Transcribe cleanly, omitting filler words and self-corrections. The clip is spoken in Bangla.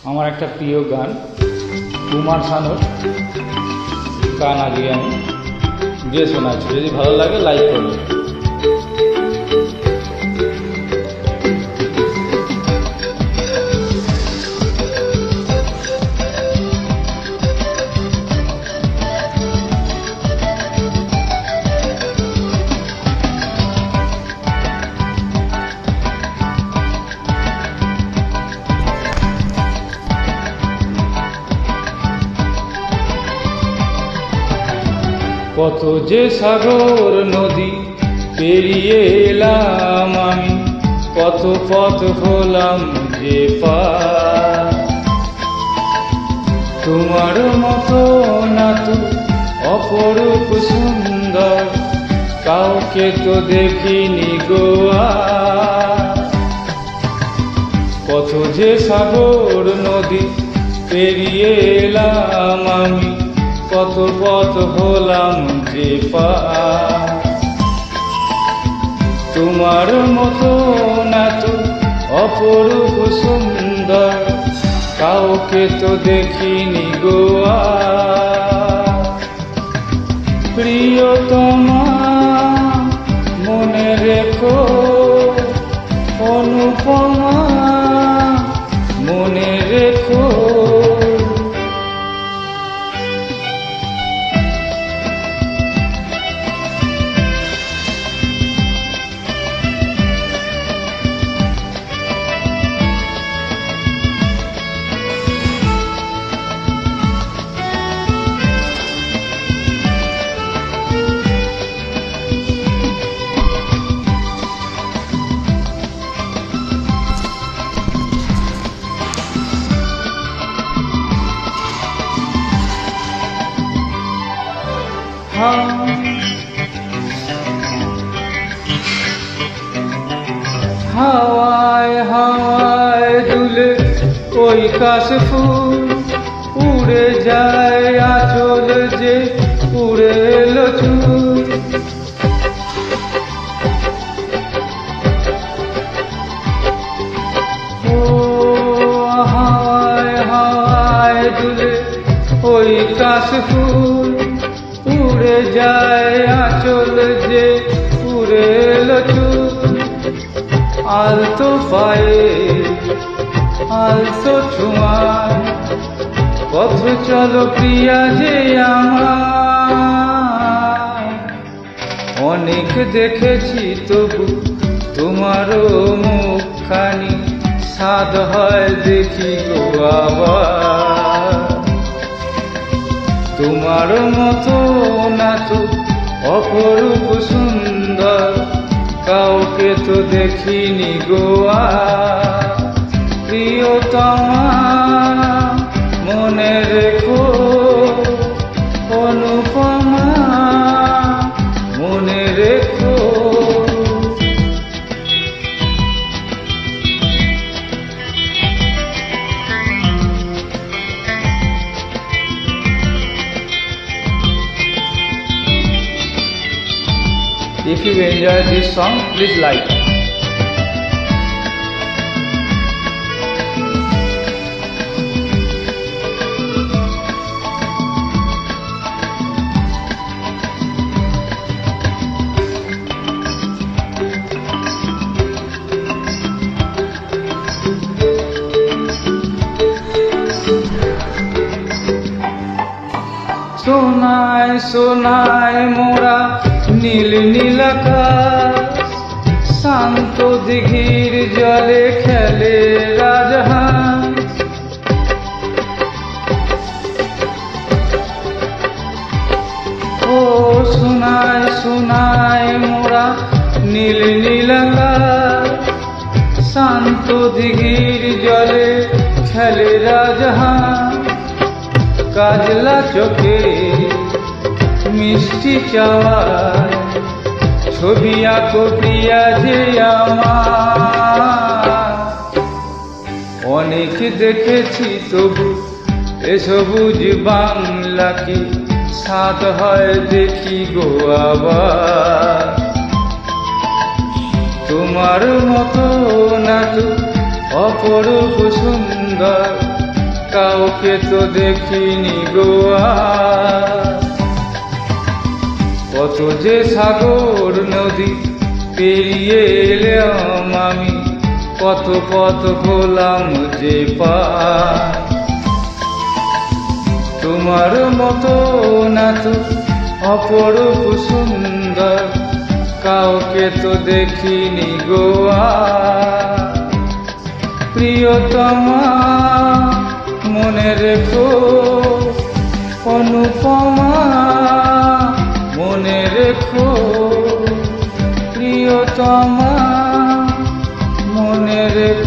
আমার একটা প্রিয় গান কুমার শানুর গান আগে আমি গিয়ে শোনাচ্ছি, যদি ভালো লাগে লাইক করবেন। কত যে সাগর নদী পেরিয়ে এলাম আমি, কত পথ হলাম যে পার। তোমার মতো না তো অপরূপ সুন্দর কাউকে তো দেখিনি গোয়া। কত যে সাগর নদী পেরিয়ে এলাম আমি, কত পথ হলাম যে পার। তোমার মতো না তো অপরূপ সুন্দর কাউকে তো দেখিনি গোয়া। প্রিয়তমা মনে রেখো, অনুপমা মনে রেখো। হাওয়ায় হাওয়ায় দুলে ওই কাশফুল উড়ে যায় আঁচল যে উড়ে এলো চুল। ও হাওয়ায় হাওয়ায় দুলে ওই কাশফুল উড়ে যায় আঁচল যে উড়ে এলো চুল। আলতো পায়ে আলতো ছোঁয়ায় পথ চলো প্রিয়া যে আমার। অনেক দেখেছি তবু তোমারও মুখখানি, স্বাদ হয় দেখি গো আবার। তোমার মতো না তো অপরূপ সুন্দর কাউকে তো দেখিনি গোয়া। প্রিয়তমা মনে রেখো, অনুপমা মনে রেখো। If you enjoy this song, please like. সোনায় সোনায় মোরা নীল নীল আকাশ, শান্ত দিঘির জলে খেলে রাজহাঁস। ও সোনায় সোনায় মোরা নীল নীল আকাশ, শান্ত দিঘির জলে খেলে রাজহাঁস। কাজলা চোখে মিষ্টি চাওয়ায় ছবি আঁকো প্রিয়া যে আমার। অনেক দেখেছি তবু এ সবুজ বাংলা কি স্বাদ হয় দেখি গো আবার। তোমার মতো না তো অপরূপ সুন্দর কাউকে তো দেখিনি গোয়া। কত যে সাগর নদী পেরিয়ে এলাম আমি, কত পথ হলাম যে পার। তোমার মতো না তো অপরূপ সুন্দর কাউকে তো দেখিনি গোয়া। প্রিয়তমা মনে রেখো, অনুপমা মনে রেখো, প্রিয়তমা মনে রেখো।